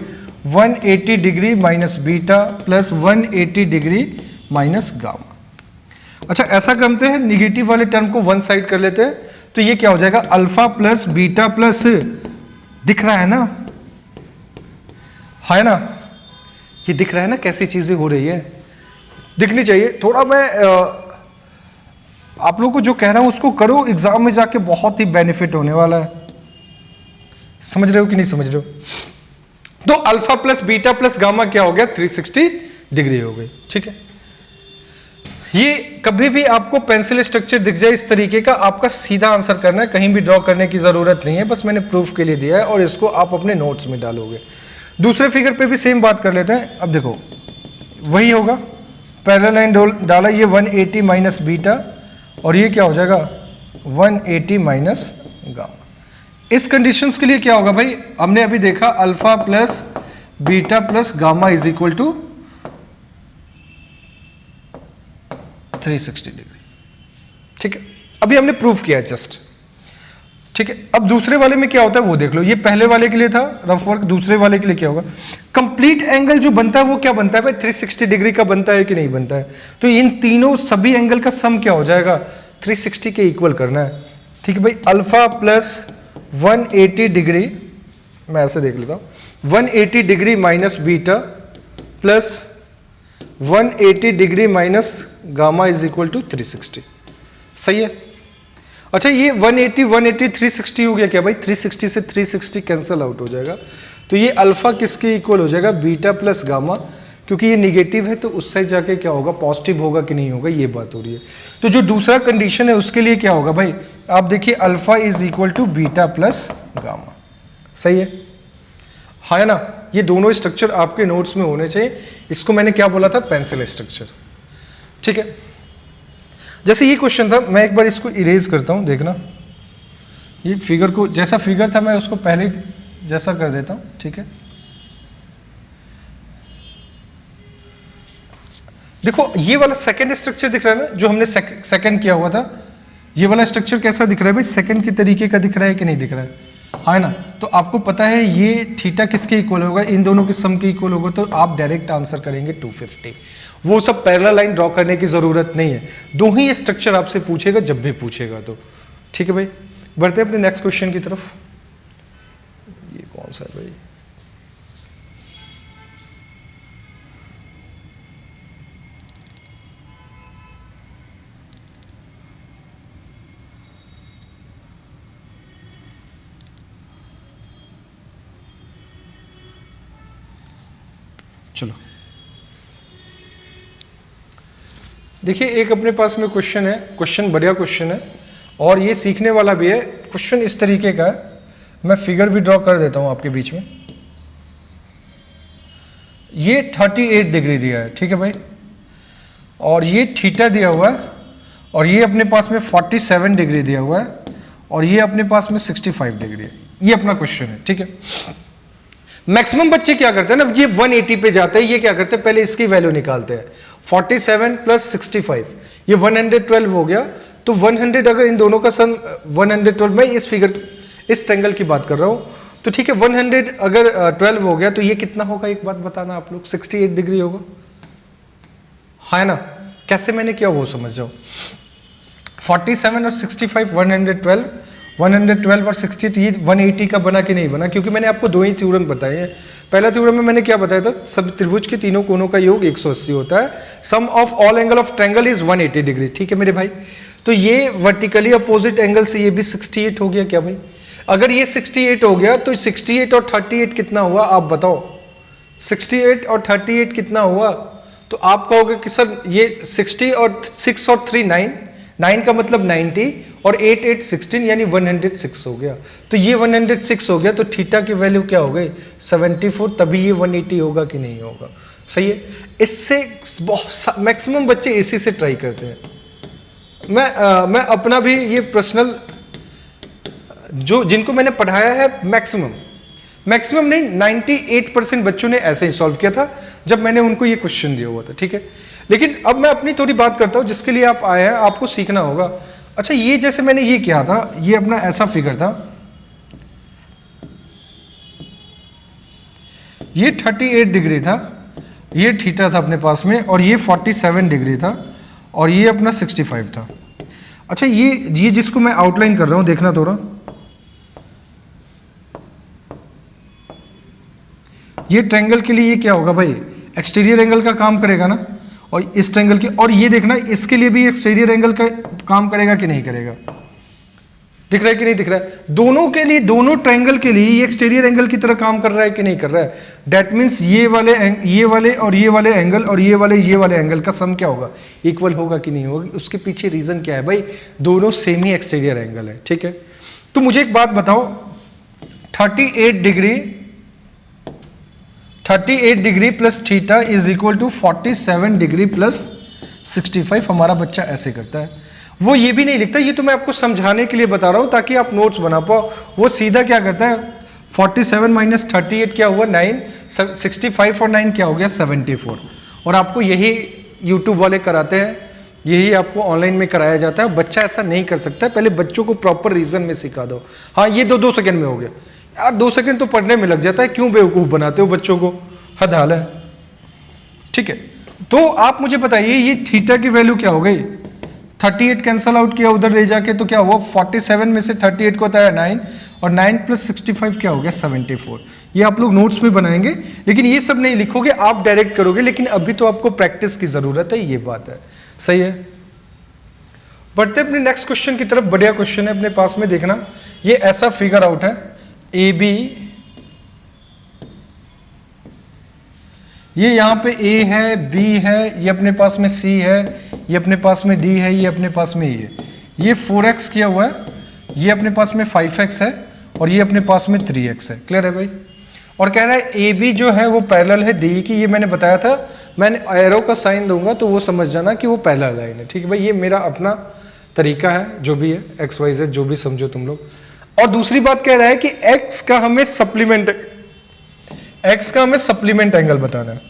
180 degree minus beta plus 180 degree minus gamma. अच्छा ऐसा करते हैं, निगेटिव वाले टर्म को वन साइड कर लेते हैं, तो ये क्या हो जाएगा, अल्फा प्लस बीटा प्लस, दिख रहा है ना, ये दिख रहा है ना कैसी चीजें हो रही है, दिखनी चाहिए। थोड़ा मैं आप लोगों को जो कह रहा हूं उसको करो, एग्जाम में जाके बहुत ही बेनिफिट होने वाला है। समझ रहे हो कि नहीं समझ रहे हो। तो alpha plus beta plus gamma क्या हो गया, 360 डिग्री हो गई। ठीक है, ये कभी भी आपको पेंसिल स्ट्रक्चर दिख जाए इस तरीके का, आपका सीधा आंसर करना है, कहीं भी ड्रॉ करने की जरूरत नहीं है, बस मैंने प्रूफ के लिए दिया है और इसको आप अपने नोट्स में डालोगे। दूसरे फिगर पे भी सेम बात कर लेते हैं। अब देखो वही होगा, पैरेलल लाइन डाला, ये 180 माइनस बीटा और ये क्या हो जाएगा 180 माइनस गामा। इस कंडीशंस के लिए क्या होगा भाई, हमने अभी देखा alpha plus beta plus gamma is equal to 360 degree. ठीक है, अभी हमने प्रूफ किया जस्ट। ठीक है, अब दूसरे वाले में क्या होता है वो देख लो। ये पहले वाले के लिए था रफ वर्क, दूसरे वाले के लिए क्या होगा, कंप्लीट एंगल जो बनता है वो क्या बनता है भाई, 360 डिग्री का बनता है कि नहीं बनता है। तो इन तीनों सभी एंगल का सम क्या हो जाएगा, 360 के इक्वल करना है। ठीक है भाई, अल्फा प्लस 180 डिग्री, मैं ऐसे देख लेता हूं, 180 degree minus beta plus 180 degree minus gamma is equal to 360। सही है। अच्छा, ये 180 180 360 हो गया क्या भाई, 360 से 360 कैंसिल आउट हो जाएगा। तो ये अल्फा किसके इक्वल हो जाएगा, बीटा प्लस गामा, क्योंकि ये निगेटिव है तो उस साइड जाके क्या होगा, पॉजिटिव होगा कि नहीं होगा, ये बात हो रही है। तो जो दूसरा कंडीशन है उसके लिए क्या होगा भाई, आप देखिए alpha is equal to beta plus gamma. सही है, हाँ है ना। ये दोनों स्ट्रक्चर आपके नोट्स में होने चाहिए। इसको मैंने क्या बोला था, पेंसिल स्ट्रक्चर। ठीक है, जैसे ये क्वेश्चन था, मैं एक बार इसको इरेज करता हूं, देखना ये फिगर को, जैसा फिगर था मैं उसको पहले जैसा कर देता हूं। ठीक है, देखो ये वाला सेकंड स्ट्रक्चर दिख रहा है ना, जो हमने सेकंड किया हुआ था, ये वाला स्ट्रक्चर कैसा दिख रहा है भाई, सेकंड की तरीके का दिख रहा है कि नहीं दिख रहा है, हाँ ना। तो आपको पता है ये थीटा किसके इक्वल होगा, इन दोनों के सम के इक्वल होगा, तो आप डायरेक्ट आंसर करेंगे 250। वो सब पैरेलल लाइन ड्रॉ करने की जरूरत नहीं है, दो ही स्ट्रक्चर आपसे पूछेगा जब भी पूछेगा तो। ठीक है भाई, बढ़ते हैं अपने नेक्स्ट क्वेश्चन की तरफ। ये कौन सा है भाई, चलो देखिए, एक अपने पास में क्वेश्चन है, क्वेश्चन बढ़िया क्वेश्चन है और ये सीखने वाला भी है। क्वेश्चन इस तरीके का है, मैं फिगर भी ड्रॉ कर देता हूं आपके बीच में। ये 38 डिग्री दिया है, ठीक है भाई, और ये थीटा दिया हुआ है, और ये अपने पास में 47 डिग्री दिया हुआ है, और ये अपने पास में 65 डिग्री है। ये अपना क्वेश्चन है। ठीक है, मैक्सिमम बच्चे क्या करते हैं ना, ये 180 पे जाते हैं, ये क्या करते हैं पहले इसकी वैल्यू निकालते हैं। 47 प्लस 65 ये 112 हो गया। तो 100 अगर इन दोनों का सम 112, मैं इस फिगर इस ट्रायंगल की बात कर रहा हूं, तो ठीक है 100 अगर 12 हो गया तो ये कितना होगा, एक बात बताना आप लोग, 68 डिग्री होगा, है ना। कैसे मैंने किया वो समझ जाओ। 47 और 65 112 और 68 ये 180 का बना कि नहीं बना, क्योंकि मैंने आपको दो ही थ्योरम बताए हैं। पहला थ्योरम में मैंने क्या बताया था, सब त्रिभुज के तीनों कोनों का योग 180 होता है, sum of all angle of triangle is 180 degree. ठीक है मेरे भाई, तो ये वर्टिकली अपोजिट एंगल से ये भी 68 हो गया क्या भाई। अगर ये 68 हो गया तो 68 और 38 कितना हुआ आप बताओ, 68 और 38 कितना हुआ। तो आप कहोगे कि सर ये 60 और 6 और 3 9 का मतलब 90 और 8 8 16 यानी 106 हो गया। तो ये 106 हो गया, तो थीटा की वैल्यू क्या हो गई 74, तभी ये 180 होगा कि नहीं होगा। सही है, इससे बहुत मैक्सिमम बच्चे इसी से ट्राई करते हैं। मैं अपना भी ये पर्सनल जो जिनको मैंने पढ़ाया है मैक्सिमम नहीं 98% बच्चों ने ऐसे ही सॉल्व किया था जब मैंने उनको ये क्वेश्चन दिया हुआ था। ठीक है, लेकिन अब मैं अपनी थोड़ी बात करता हूं जिसके लिए आप आए हैं, आपको सीखना होगा। अच्छा, ये जैसे मैंने ये किया था, ये अपना ऐसा फिगर था, ये 38 डिग्री था, ये थीटा था अपने पास में, और ये 47 डिग्री था, और ये अपना 65 था। अच्छा, ये जिसको मैं आउटलाइन कर रहा हूं, देखना थोड़ा, ये ट्रायंगल के लिए ये क्या होगा भाई, एक्सटीरियर एंगल का काम करेगा ना, और इस ट्रायंगल के, और ये देखना इसके लिए भी एक्सटीरियर एंगल का काम करेगा कि नहीं करेगा। दिख रहा है कि नहीं दिख रहा है? दोनों के लिए, दोनों ट्रायंगल के लिए ये एक्सटीरियर एंगल की तरह काम कर रहा है कि नहीं कर रहा है? दैट मीन्स ये वाले और ये वाले एंगल और ये वाले एंगल का सम क्या होगा? इक्वल होगा कि नहीं होगा? उसके पीछे रीजन क्या है भाई? दोनों सेम ही एक्सटीरियर एंगल है, ठीक है। तो मुझे एक बात बताओ, 38 degree plus theta is equal to 47 degree plus 65। हमारा बच्चा ऐसे करता है, वो ये भी नहीं लिखता, ये तो मैं आपको समझाने के लिए बता रहा हूं ताकि आप नोट्स बना पाओ। वो सीधा क्या करता है, 47 माइनस 38 क्या हुआ 9, 65 और 9 क्या हो गया 74। और आपको यही यूट्यूब वाले कराते हैं, यही आपको ऑनलाइन में कराया जाता है। बच्चा ऐसा नहीं कर सकता, पहले बच्चों को प्रॉपर रीजन में सिखा दो। हाँ ये 2 सेकंड में हो गया यार, 2 सेकंड तो पढ़ने में लग जाता है, क्यों बेवकूफ़ बनाते हो बच्चों को, हद हाल है, ठीक है। तो आप मुझे बताइए ये थीटा की वैल्यू क्या हो गई? 38 कैंसल आउट किया उधर ले जाके तो क्या हुआ, 47 में से 38 को होता है 9 और 9 प्लस 65 क्या हो गया 74। ये आप लोग नोट्स में बनाएंगे, लेकिन ये सब नहीं लिखोगे, आप डायरेक्ट करोगे। लेकिन अभी तो आपको प्रैक्टिस की जरूरत है, ये बात है, सही है। बढ़ते अपने नेक्स्ट क्वेश्चन की तरफ। बढ़िया क्वेश्चन है अपने पास में, देखना। ये ऐसा फिगर आउट है, ए बी, ये यहाँ पे ए है, बी है, ये अपने पास में सी है, ये अपने पास में डी है, ये अपने पास में ये 4x किया हुआ है, ये अपने पास में 5x है और ये अपने पास में 3x है। क्लियर है भाई? और कह रहा है ए बी जो है वो पैरेलल है डी की। ये मैंने बताया था, मैंने एरो का साइन दूंगा तो वो समझ जाना कि वो पैरेलल लाइन है, ठीक है भाई। ये मेरा अपना तरीका है, जो भी है एक्स वाई जेड जो भी समझो तुम लोग। और दूसरी बात कह रहा है कि एक्स का हमें सप्लीमेंट एंगल बताना है।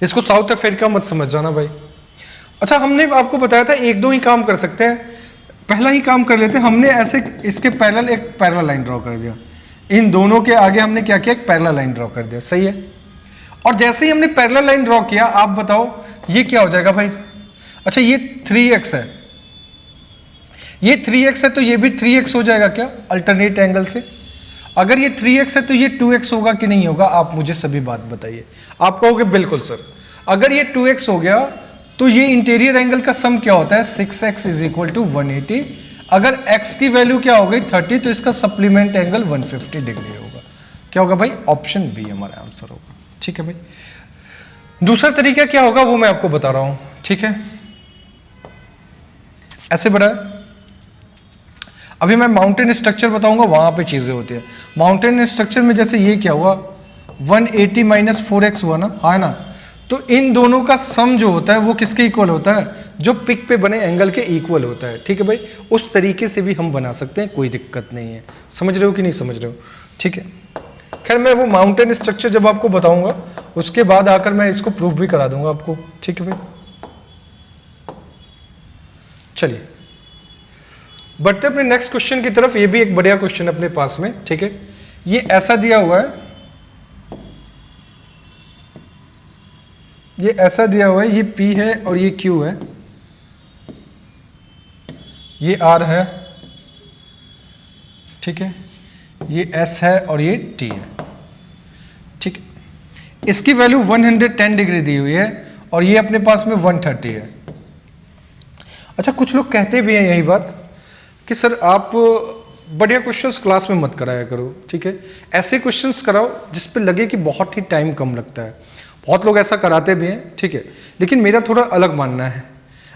इसको साउथ अफ्रीका मत समझ जाना भाई। अच्छा, हमने आपको बताया था 1-2 ही काम कर सकते हैं, पहला ही काम कर लेते हैं। हमने ऐसे इसके पैरेलल एक पैरेलल लाइन ड्रॉ कर दिया, इन दोनों के आगे हमने क्या किया, एक पैरेलल लाइन ड्रॉ कर दिया, सही है। और जैसे ही हमने पैरेलल लाइन ड्रॉ किया, आप बताओ ये क्या हो जाएगा भाई? अच्छा ये 3x है, ये 3x है तो ये भी 3x हो जाएगा क्या अल्टरनेट एंगल से? अगर ये 3x है तो ये 2x होगा कि नहीं होगा? आप मुझे सभी बात बताइए। आप कहोगे बिल्कुल सर। अगर ये 2x हो गया तो ये इंटीरियर एंगल का सम क्या होता है, 6x इज इक्वल टू 180। अगर x की वैल्यू क्या हो गई 30, तो इसका सप्लीमेंट एंगल 150 डिग्री होगा। क्या होगा भाई? ऑप्शन बी हमारा आंसर होगा, ठीक है भाई। दूसरा तरीका क्या होगा वो मैं आपको बता रहा हूं, ठीक है। ऐसे बढ़ा, अभी मैं माउंटेन स्ट्रक्चर बताऊंगा, वहां पे चीजें होती है। माउंटेन स्ट्रक्चर में जैसे ये क्या हुआ, 180 माइनस 4x हुआ ना, हाँ ना। तो इन दोनों का सम जो होता है वो किसके इक्वल होता है? जो पिक पे बने एंगल के इक्वल होता है, ठीक है भाई। उस तरीके से भी हम बना सकते हैं, कोई दिक्कत नहीं है। समझ रहे हो कि नहीं समझ रहे हो? ठीक है। खैर मैं वो माउंटेन स्ट्रक्चर जब आपको बताऊंगा उसके बाद आकर मैं इसको प्रूफ भी करा दूंगा आपको, ठीक है भाई। चलिए बढ़ते अपने नेक्स्ट क्वेश्चन की तरफ। ये भी एक बढ़िया क्वेश्चन अपने पास में, ठीक है। ये ऐसा दिया हुआ है, ये ऐसा दिया हुआ है, ये P है और ये Q है, ये R है, ठीक है, ये S है और ये T है, ठीक है। इसकी वैल्यू 110 डिग्री दी हुई है और ये अपने पास में 130 है। अच्छा, कुछ लोग कहते भी हैं यही बात कि सर आप बढ़िया क्वेश्चंस क्लास में मत कराया करो, ठीक है। ऐसे क्वेश्चंस कराओ जिस पे लगे कि बहुत ही टाइम कम लगता है। बहुत लोग ऐसा कराते भी हैं, ठीक है, लेकिन मेरा थोड़ा अलग मानना है।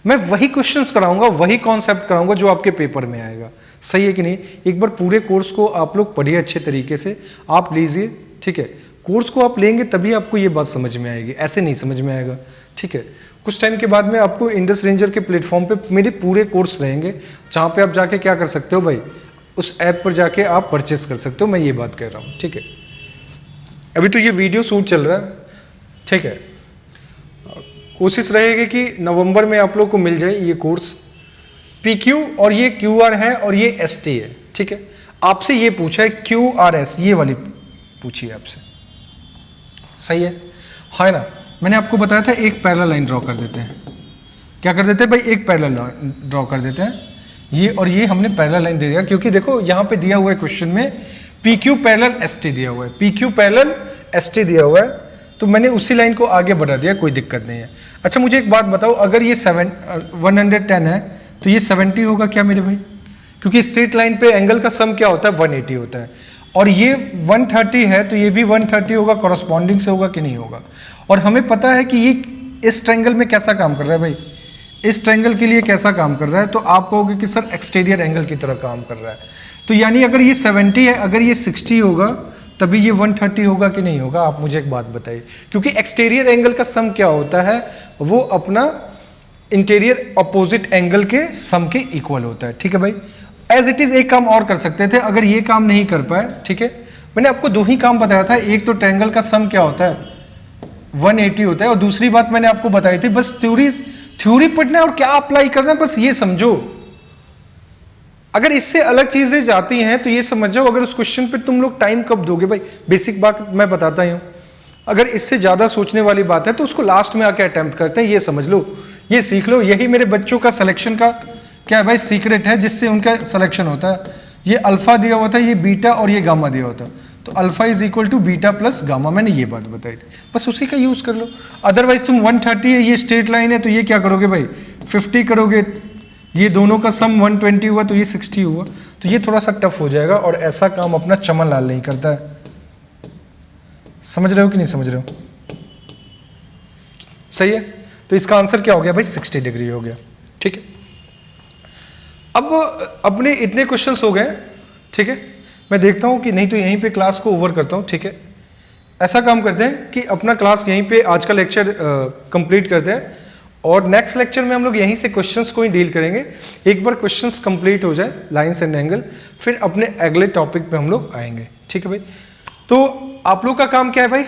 मैं वही क्वेश्चंस कराऊंगा, वही कॉन्सेप्ट कराऊंगा जो आपके पेपर में आएगा, सही है कि नहीं। एक बार पूरे कोर्स को आप लोग पढ़िए अच्छे तरीके से, आप लीजिए, ठीक है। कोर्स को आप लेंगे तभी आपको ये बात समझ में आएगी, ऐसे नहीं समझ में आएगा, ठीक है। कुछ टाइम के बाद में आपको इंडस रेंजर के प्लेटफॉर्म पे मेरे पूरे कोर्स रहेंगे, जहाँ पे आप जाके क्या कर सकते हो भाई, उस ऐप पर जाके आप परचेस कर सकते हो। मैं ये बात कह रहा हूँ, ठीक है। अभी तो ये वीडियो शूट चल रहा है, ठीक है। कोशिश रहेगी कि नवंबर में आप लोग को मिल जाए ये कोर्स। PQ और ये QR है और ये ST है, ठीक है। आपसे ये पूछा है QRS, ये वाली पूछी है आपसे, सही है ना। मैंने आपको बताया था एक पैरेलल लाइन ड्रॉ कर देते हैं। क्या कर देते हैं भाई? एक पैरेलल लाइन ड्रॉ कर देते हैं। ये और ये हमने पैरेलल लाइन दे दिया, क्योंकि देखो यहाँ पे दिया हुआ है क्वेश्चन में PQ पैरेलल ST दिया हुआ है, PQ पैरेलल ST दिया हुआ है, तो मैंने उसी लाइन को आगे बढ़ा दिया, कोई दिक्कत नहीं है। अच्छा मुझे एक बात बताओ, अगर ये 110 है तो ये 70 होगा क्या मेरे भाई? क्योंकि स्ट्रेट लाइन पे एंगल का सम क्या होता है, 180 होता है, और ये 130 है तो ये भी 130 होगा, कॉरस्पॉन्डिंग से होगा कि नहीं होगा। और हमें पता है कि ये इस ट्रायंगल में कैसा काम कर रहा है भाई, इस ट्रायंगल के लिए कैसा काम कर रहा है, तो आप कहोगे कि सर एक्सटीरियर एंगल की तरह काम कर रहा है। तो यानी अगर ये 70 है, अगर ये 60 होगा तभी ये 130 होगा कि नहीं होगा, आप मुझे एक बात बताइए। क्योंकि एक्सटीरियर एंगल का सम क्या होता है, वो अपना इंटीरियर अपोजिट एंगल के सम के इक्वल होता है। ठीक है भाई, एज इट इज एक काम और कर सकते थे, अगर ये काम नहीं कर पाए, ठीक है, मैंने आपको दो ही काम बताया था, एक तो ट्रायंगल का सम क्या होता है 180 होता है, और दूसरी बात मैंने आपको बताई थी, बस थ्योरी पढ़ना है और क्या अप्लाई करना है, बस ये समझो। अगर इससे अलग चीजें जाती हैं तो ये समझ जाओ, अगर उस क्वेश्चन पे तुम लोग टाइम कब दोगे भाई, बेसिक बात मैं बताता ही हूं। अगर इससे ज्यादा सोचने वाली बात है तो उसको लास्ट में आके अटेम्प्ट करते हैं, ये समझ लो, ये सीख लो। यही मेरे बच्चों का सिलेक्शन का क्या है भाई, सीक्रेट है, जिससे उनका सिलेक्शन होता है। ये अल्फा दिया हुआ था, ये बीटा और ये गामा दिया होता, तो alpha is equal to beta plus gamma, मैंने ये बात बताई थी, बस उसी का यूज कर लो। अदरवाइज तुम 130 है, ये स्ट्रेट लाइन है, तो ये क्या करोगे भाई 50 करोगे, ये दोनों का सम 120 हुआ तो ये 60 हुआ, तो ये थोड़ा सा टफ हो जाएगा, और ऐसा काम अपना चमन लाल नहीं करता है। समझ रहे हो कि नहीं समझ रहे हो, सही है। तो इसका आंसर क्या हो गया भाई, 60 डिग्री हो गया। ठीक है, अब अपने इतने क्वेश्चंस हो गए, ठीक है, मैं देखता हूं कि नहीं तो यहीं पे क्लास को ओवर करता हूं। ठीक है, ऐसा काम करते हैं कि अपना क्लास यहीं पे आज का लेक्चर कंप्लीट करते हैं, और नेक्स्ट लेक्चर में हम लोग यहीं से क्वेश्चंस को ही डील करेंगे। एक बार क्वेश्चंस कंप्लीट हो जाए, लाइंस एंड एंगल, फिर अपने अगले टॉपिक पे हम लोग आएंगे। ठीक है भाई, तो आप लोग का काम क्या है भाई,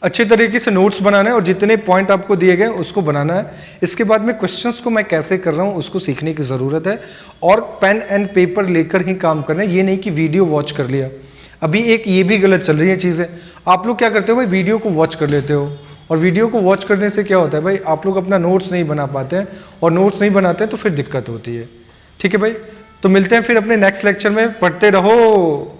अच्छे तरीके से नोट्स बनाना है, और जितने पॉइंट आपको दिए गए उसको बनाना है। इसके बाद में क्वेश्चंस को मैं कैसे कर रहा हूँ उसको सीखने की ज़रूरत है, और पेन एंड पेपर लेकर ही काम करना है। ये नहीं कि वीडियो वॉच कर लिया, अभी एक ये भी गलत चल रही है चीज़ें। आप लोग क्या करते हो भाई, वीडियो को वॉच कर लेते हो, और वीडियो को वॉच करने से क्या होता है भाई, आप लोग अपना नोट्स नहीं बना पाते हैं, और नोट्स नहीं बनाते हैं तो फिर दिक्कत होती है। ठीक है भाई, तो मिलते हैं फिर अपने नेक्स्ट लेक्चर में, पढ़ते रहो।